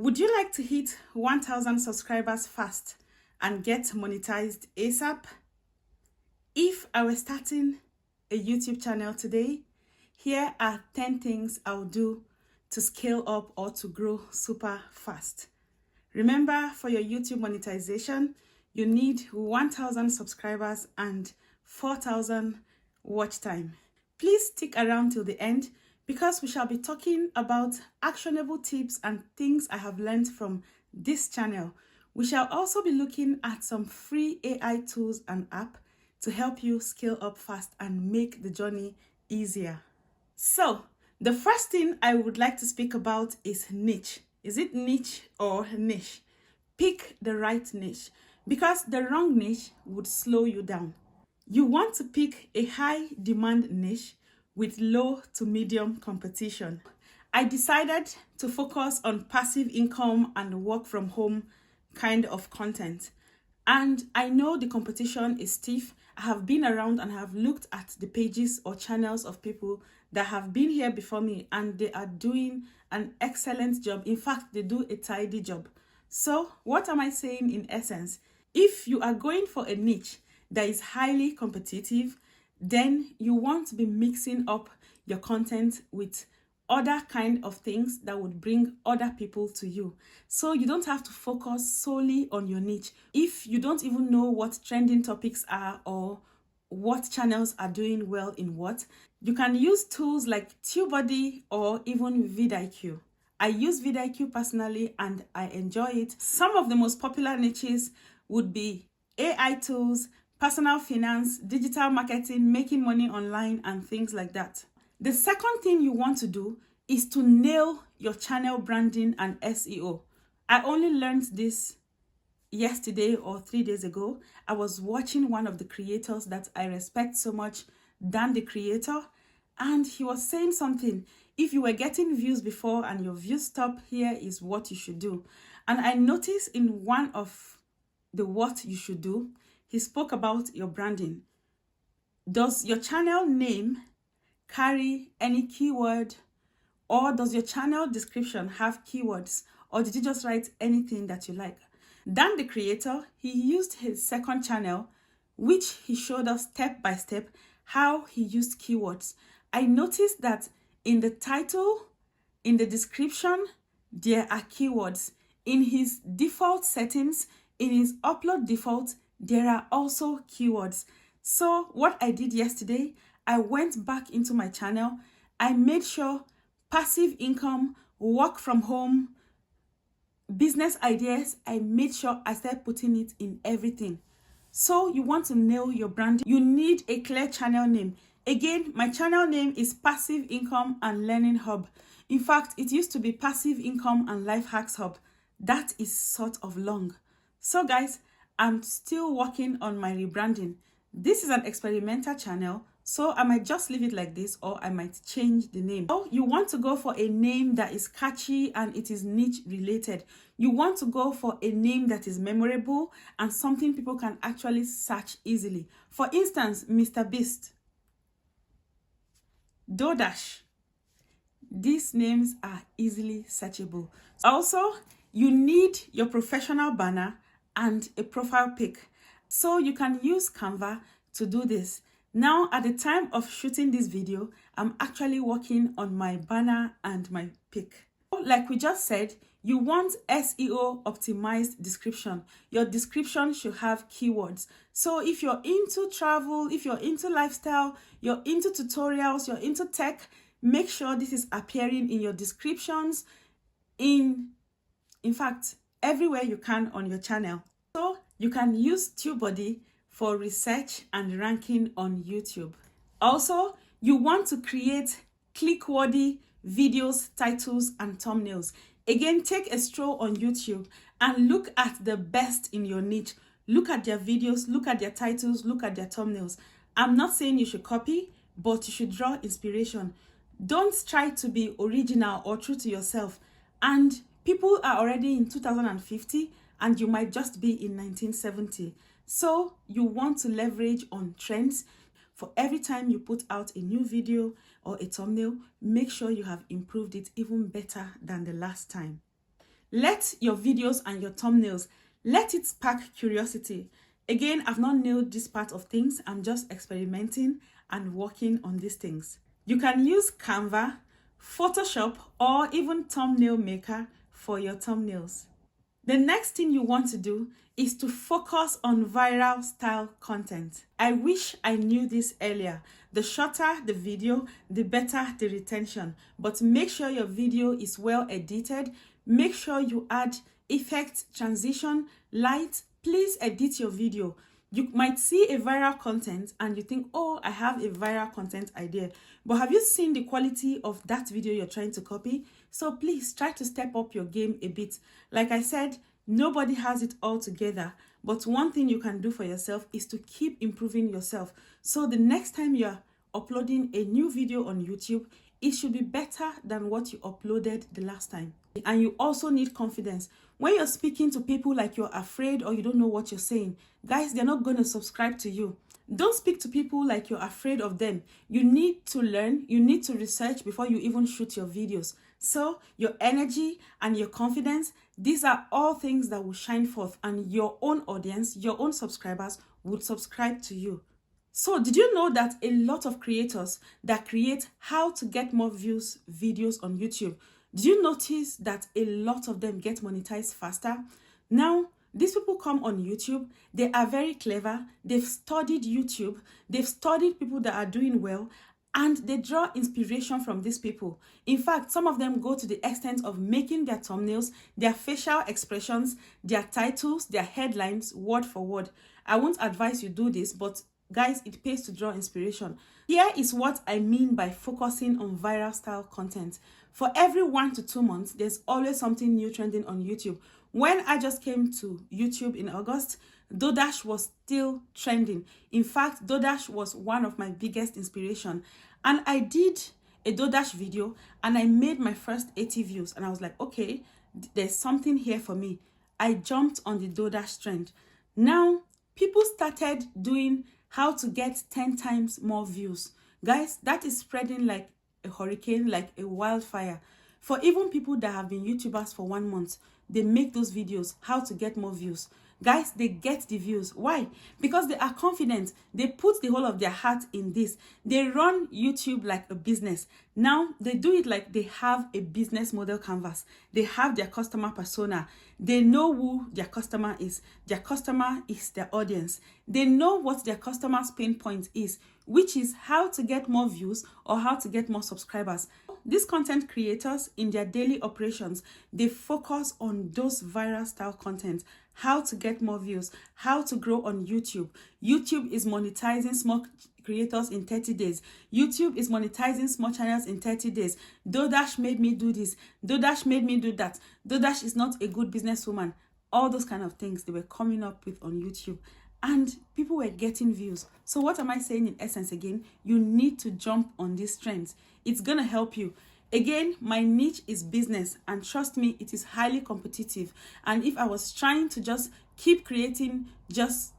Would you like to hit 1,000 subscribers fast and get monetized ASAP? If I were starting a YouTube channel today, here are 10 things I'll do to scale up or to grow super fast. Remember, for your YouTube monetization, you need 1,000 subscribers and 4,000 watch time. Please stick around till the end because we shall be talking about actionable tips and things I have learned from this channel. We shall also be looking at some free AI tools and apps to help you scale up fast and make the journey easier. So, the first thing I would like to speak about is niche. Is it niche or niche? Pick the right niche because the wrong niche would slow you down. You want to pick a high demand niche with low to medium competition. I decided to focus on passive income and work from home kind of content. And I know the competition is stiff. I have been around and have looked at the pages or channels of people that have been here before me, and they are doing an excellent job. In fact, they do a tidy job. So what am I saying in essence? If you are going for a niche that is highly competitive, then you want to be mixing up your content with other kind of things that would bring other people to you. So you don't have to focus solely on your niche. If you don't even know what trending topics are or what channels are doing well in what, you can use tools like TubeBuddy or even vidIQ. I use vidIQ personally and I enjoy it. Some of the most popular niches would be AI tools, personal finance, digital marketing, making money online, and things like that. The second thing you want to do is to nail your channel branding and SEO. I only learned this yesterday or 3 days ago. I was watching one of the creators that I respect so much, Dan the Creator, and he was saying something. If you were getting views before and your views stop, here is what you should do. And I noticed in one of the what you should do, he spoke about your branding. Does your channel name carry any keyword, or does your channel description have keywords, or did you just write anything that you like? Dan the Creator, he used his second channel, which he showed us step by step how he used keywords. I noticed that in the title, in the description, there are keywords. In his default settings, in his upload default, there are also keywords. So what I did yesterday, I went back into my channel. I made sure passive income, work from home, business ideas, I made sure I started putting it in everything. So you want to nail your brand. You need a clear channel name. Again, my channel name is Passive Income and Learning Hub. In fact, it used to be Passive Income and Life Hacks Hub. That is sort of long. So guys, I'm still working on my rebranding. This is an experimental channel, so I might just leave it like this, or I might change the name. So you want to go for a name that is catchy and it is niche related. You want to go for a name that is memorable and something people can actually search easily. For instance, Mr. Beast, Dodash. These names are easily searchable. Also, you need your professional banner and a profile pic. So you can use Canva to do this. Now, at the time of shooting this video, I'm actually working on my banner and my pic. Like we just said, you want SEO optimized description. Your description should have keywords. So if you're into travel, if you're into lifestyle, you're into tutorials, you're into tech, make sure this is appearing in your descriptions, in fact, everywhere you can on your channel. So you can use TubeBuddy for research and ranking on YouTube. Also, you want to create click-worthy videos, titles, and thumbnails. Again, take a stroll on YouTube and look at the best in your niche. Look at their videos, look at their titles, look at their thumbnails. I'm not saying you should copy, but you should draw inspiration. Don't try to be original or true to yourself. And people are already in 2050 and you might just be in 1970. So you want to leverage on trends. For every time you put out a new video or a thumbnail, make sure you have improved it even better than the last time. Let your videos and your thumbnails, let it spark curiosity. Again, I've not nailed this part of things. I'm just experimenting and working on these things. You can use Canva, Photoshop, or even Thumbnail Maker for your thumbnails. The next thing you want to do is to focus on viral style content. I wish I knew this earlier. The shorter the video, the better the retention. But make sure your video is well edited. Make sure you add effects, transition, light. Please edit your video. You might see a viral content and you think, oh, I have a viral content idea. But have you seen the quality of that video you're trying to copy? So please try to step up your game a bit. Like I said, nobody has it all together. But one thing you can do for yourself is to keep improving yourself. So the next time you're uploading a new video on YouTube, it should be better than what you uploaded the last time. And you also need confidence. When you're speaking to people like you're afraid or you don't know what you're saying, guys, they're not going to subscribe to you. Don't speak to people like you're afraid of them. You need to learn, you need to research before you even shoot your videos. So your energy and your confidence, these are all things that will shine forth, and your own audience, your own subscribers would subscribe to you. So did you know that a lot of creators that create how to get more views videos on YouTube, do you notice that a lot of them get monetized faster? Now, these people come on YouTube, they are very clever, they've studied YouTube, they've studied people that are doing well, and they draw inspiration from these people. In fact, some of them go to the extent of making their thumbnails, their facial expressions, their titles, their headlines, word for word. I won't advise you do this, but guys, it pays to draw inspiration. Here is what I mean by focusing on viral style content. For every 1 to 2 months, there's always something new trending on YouTube. When I just came to YouTube in August, DoDash was still trending. In fact, DoDash was one of my biggest inspiration. And I did a DoDash video and I made my first 80 views. And I was like, okay, there's something here for me. I jumped on the DoDash trend. Now, people started doing how to get 10 times more views. Guys, that is spreading like a hurricane, like a wildfire. For even people that have been YouTubers for 1 month, they make those videos, how to get more views. Guys, they get the views. Why? Because they are confident. They put the whole of their heart in this. They run YouTube like a business. Now, they do it like they have a business model canvas. They have their customer persona. They know who their customer is. Their customer is their audience. They know what their customer's pain point is, which is how to get more views or how to get more subscribers. These content creators, in their daily operations, they focus on those viral style content, how to get more views, how to grow on YouTube. YouTube is monetizing small creators in 30 days. YouTube is monetizing small channels in 30 days. DoDash made me do this. DoDash made me do that. DoDash is not a good businesswoman. All those kind of things they were coming up with on YouTube. And people were getting views. So what am I saying in essence again? You need to jump on these trends. It's going to help you. Again, my niche is business, and trust me, it is highly competitive. And if I was trying to just keep creating just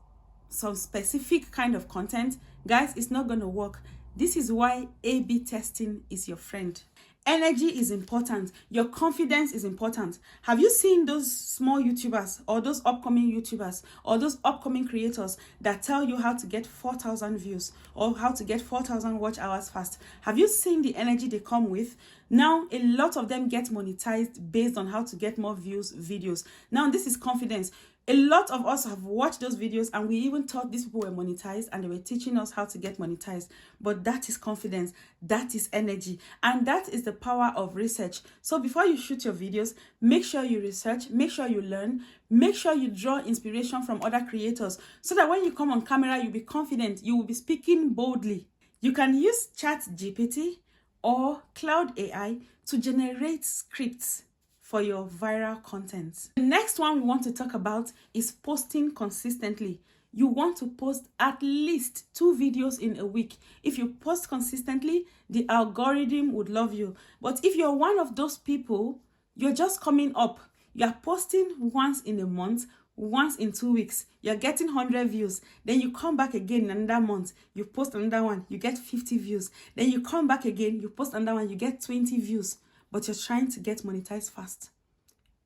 some specific kind of content, guys, it's not going to work. This is why A/B testing is your friend. Energy is important. Your confidence is important. Have you seen those small YouTubers or those upcoming YouTubers or those upcoming creators that tell you how to get 4,000 views or how to get 4,000 watch hours fast? Have you seen the energy they come with? Now, a lot of them get monetized based on how to get more views, videos. Now, this is confidence. A lot of us have watched those videos and we even thought these people were monetized and they were teaching us how to get monetized. But that is confidence, that is energy, and that is the power of research. So before you shoot your videos, make sure you research, make sure you learn, make sure you draw inspiration from other creators so that when you come on camera, you'll be confident, you will be speaking boldly. You can use ChatGPT or Cloud AI to generate scripts for your viral content. The next one we want to talk about is posting consistently. You want to post at least 2 videos in a week. If you post consistently, the algorithm would love you. But if you're one of those people, you're just coming up. You're posting once in a month, once in 2 weeks, you're getting 100 views. Then you come back again in another month, you post another one, you get 50 views. Then you come back again, you post another one, you get 20 views. But you're trying to get monetized fast.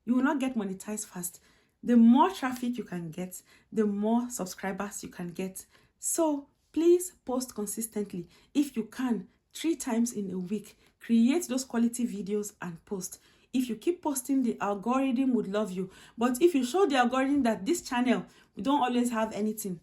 you will not get monetized fast. The more traffic you can get, the more subscribers you can get. So please post consistently. If you can, 3 times in a week, create those quality videos and post. If you keep posting, the algorithm would love you. But if you show the algorithm that this channel, we don't always have anything,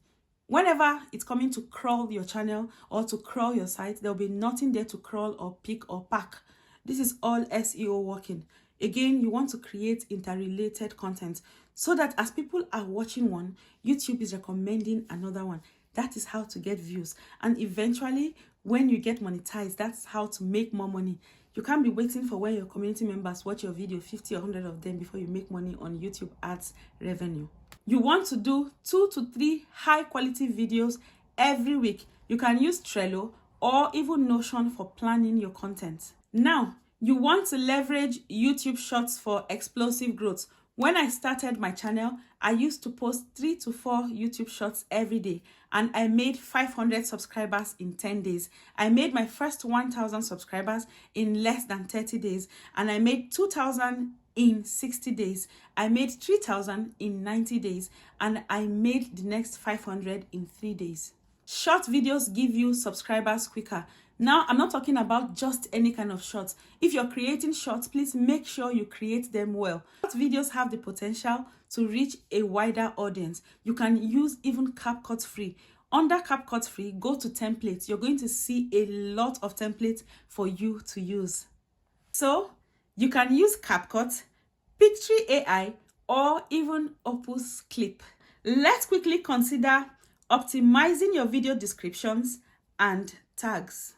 whenever it's coming to crawl your channel or to crawl your site, there'll be nothing there to crawl or pick or pack. This is all SEO working. Again, you want to create interrelated content so that as people are watching one, YouTube is recommending another one. That is how to get views. And eventually, when you get monetized, that's how to make more money. You can't be waiting for when your community members watch your video, 50 or 100 of them, before you make money on YouTube ads revenue. You want to do 2 to 3 high quality videos every week. You can use Trello or even Notion for planning your content. Now, you want to leverage YouTube Shorts for explosive growth. When I started my channel, I used to post 3 to 4 YouTube Shorts every day, and I made 500 subscribers in 10 days. I made my first 1,000 subscribers in less than 30 days, and I made 2,000 in 60 days. I made 3,000 in 90 days, and I made the next 500 in 3 days. Short videos give you subscribers quicker. Now, I'm not talking about just any kind of shorts. If you're creating shorts, please make sure you create them well. Short videos have the potential to reach a wider audience. You can use even CapCut free. Under CapCut free, go to templates. You're going to see a lot of templates for you to use. So, you can use CapCut, Pictory AI, or even Opus Clip. Let's quickly consider optimizing your video descriptions and tags.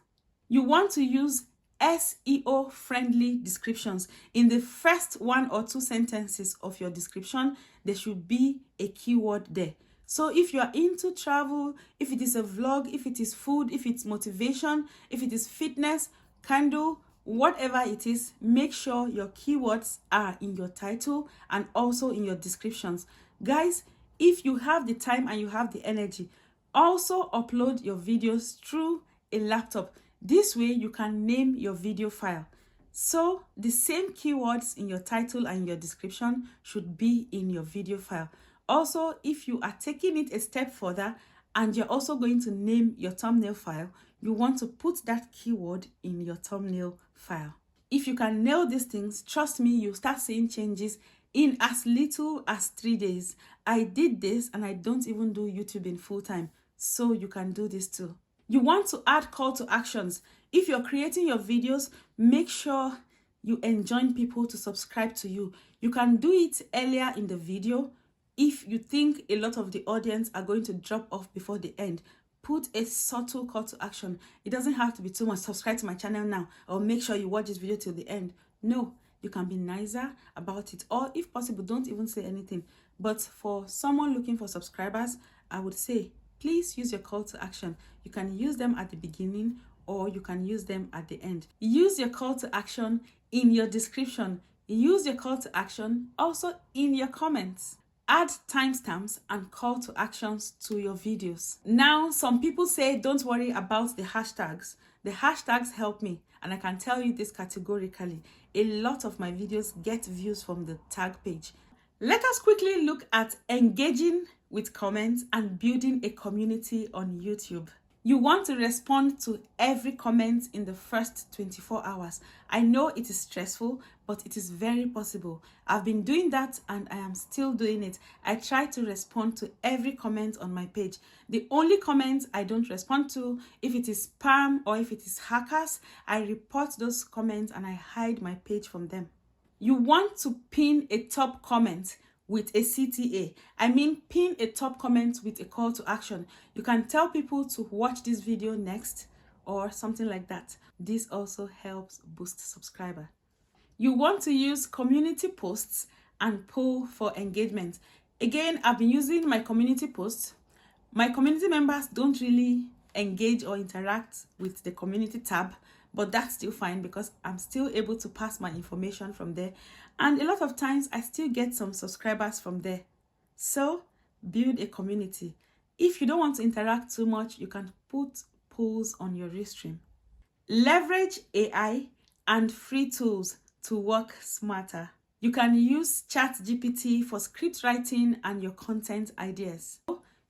You want to use SEO friendly descriptions. In the first 1 or 2 sentences of your description, there should be a keyword there. So if you are into travel, if it is a vlog, if it is food, if it's motivation, if it is fitness, candle, whatever it is, make sure your keywords are in your title and also in your descriptions. Guys, if you have the time and you have the energy, also upload your videos through a laptop. This way you can name your video file. So the same keywords in your title and your description should be in your video file. Also, if you are taking it a step further and you're also going to name your thumbnail file, you want to put that keyword in your thumbnail file. If you can nail these things, trust me, you'll start seeing changes in as little as 3 days. I did this and I don't even do YouTube in full time, so you can do this too. You want to add call to actions. If you're creating your videos, make sure you enjoin people to subscribe to you. You can do it earlier in the video. If you think a lot of the audience are going to drop off before the end, put a subtle call to action. It doesn't have to be too much. Subscribe to my channel now, or make sure you watch this video till the end. No, you can be nicer about it, or if possible, don't even say anything. But for someone looking for subscribers, I would say, please use your call to action. You can use them at the beginning or you can use them at the end. Use your call to action in your description. Use your call to action also in your comments. Add timestamps and call to actions to your videos. Now, some people say don't worry about the hashtags. The hashtags help me, and I can tell you this categorically. A lot of my videos get views from the tag page. Let us quickly look at engaging with comments and building a community on YouTube. You want to respond to every comment in the first 24 hours. I know it is stressful, but it is very possible. I've been doing that and I am still doing it. I try to respond to every comment on my page. The only comments I don't respond to, if it is spam or if it is hackers, I report those comments and I hide my page from them. You want to pin a top comment with a CTA. I mean, pin a top comment with a call to action. You can tell people to watch this video next or something like that. This also helps boost subscriber. You want to use community posts and poll for engagement. Again, I've been using my community posts. My community members don't really engage or interact with the community tab, but that's still fine because I'm still able to pass my information from there. And a lot of times I still get some subscribers from there. So build a community. If you don't want to interact too much, you can put polls on your restream. Leverage AI and free tools to work smarter. You can use ChatGPT for script writing and your content ideas.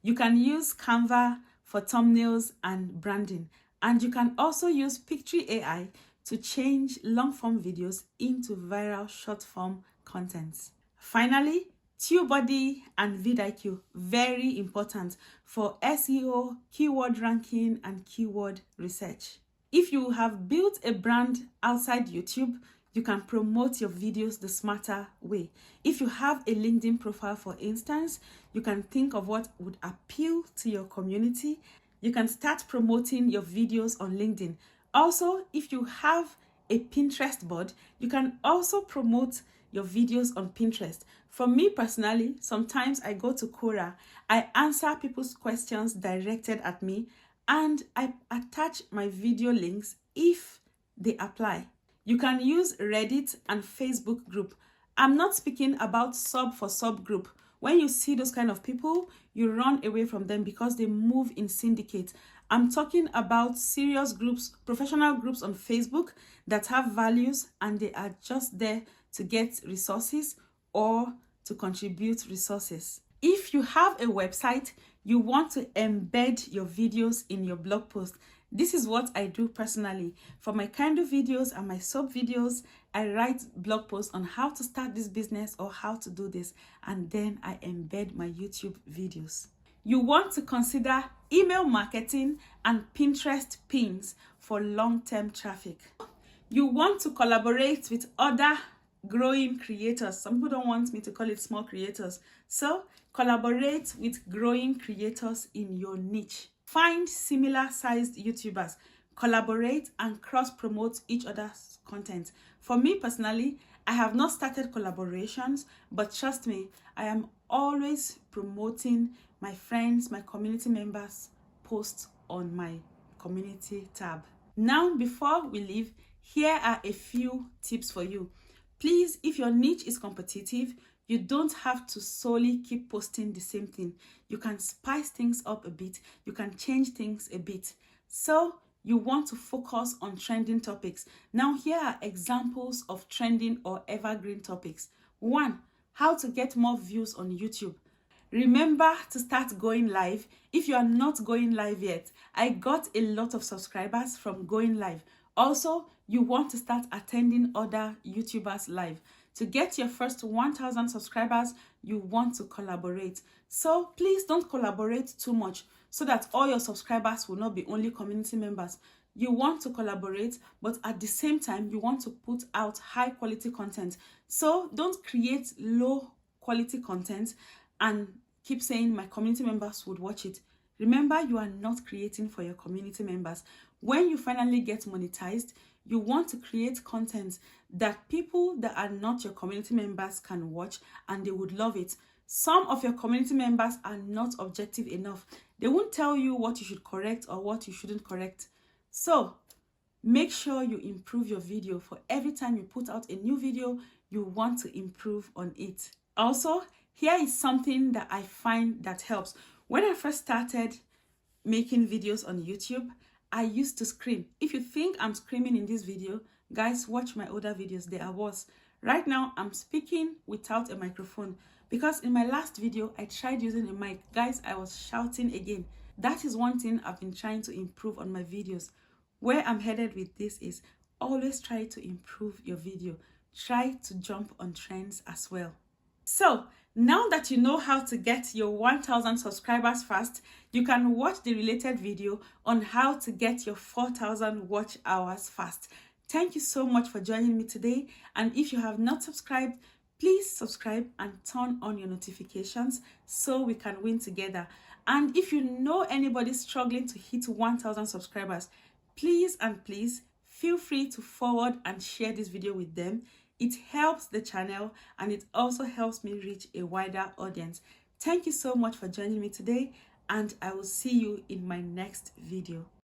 You can use Canva for thumbnails and branding. And you can also use Pictory AI to change long-form videos into viral short-form contents. Finally, TubeBuddy and vidIQ, very important for SEO, keyword ranking, and keyword research. If you have built a brand outside YouTube, you can promote your videos the smarter way. If you have a LinkedIn profile, for instance, you can think of what would appeal to your community. You can start promoting your videos on LinkedIn. Also, if you have a Pinterest board, you can also promote your videos on Pinterest. For me personally, sometimes I go to Quora, I answer people's questions directed at me, and I attach my video links if they apply. You can use Reddit and Facebook group. I'm not speaking about sub for sub group. When you see those kind of people, you run away from them because they move in syndicate. I'm talking about serious groups, professional groups on Facebook that have values and they are just there to get resources or to contribute resources. If you have a website, you want to embed your videos in your blog post. This is what I do personally. For my kind of videos and my sub videos, I write blog posts on how to start this business or how to do this, and then I embed my YouTube videos. You want to consider email marketing and Pinterest pins for long-term traffic. You want to collaborate with other growing creators. Some people don't want me to call it small creators. So collaborate with growing creators in your niche. Find similar sized YouTubers, collaborate and cross-promote each other's content. For me personally, I have not started collaborations, but trust me, I am always promoting my friends, my community members' posts on my community tab. Now, before we leave, here are a few tips for you. Please, if your niche is competitive, you don't have to solely keep posting the same thing. You can spice things up a bit. You can change things a bit. So you want to focus on trending topics. Now, here are examples of trending or evergreen topics. 1. How to get more views on YouTube. Remember to start going live. If you are not going live yet, I got a lot of subscribers from going live. Also, you want to start attending other YouTubers live. To get your first 1,000 subscribers, you want to collaborate. So please don't collaborate too much so that all your subscribers will not be only community members. You want to collaborate, but at the same time, you want to put out high quality content. So don't create low quality content and keep saying my community members would watch it. Remember, you are not creating for your community members. When you finally get monetized, you want to create content that people that are not your community members can watch and they would love it. Some of your community members are not objective enough. They won't tell you what you should correct or what you shouldn't correct. So make sure you improve your video. For every time you put out a new video, you want to improve on it. Also, here is something that I find that helps. When I first started making videos on YouTube, I used to scream. If you think I'm screaming in this video, guys, watch my older videos. They are worse. Right now, I'm speaking without a microphone because in my last video, I tried using a mic. Guys, I was shouting again. That is one thing I've been trying to improve on my videos. Where I'm headed with this is always try to improve your video. Try to jump on trends as well. So now that you know how to get your 1,000 subscribers fast, you can watch the related video on how to get your 4,000 watch hours fast. Thank you so much for joining me today. And if you have not subscribed, please subscribe and turn on your notifications so we can win together. And if you know anybody struggling to hit 1,000 subscribers, please feel free to forward and share this video with them. It helps the channel and it also helps me reach a wider audience. Thank you so much for joining me today, and I will see you in my next video.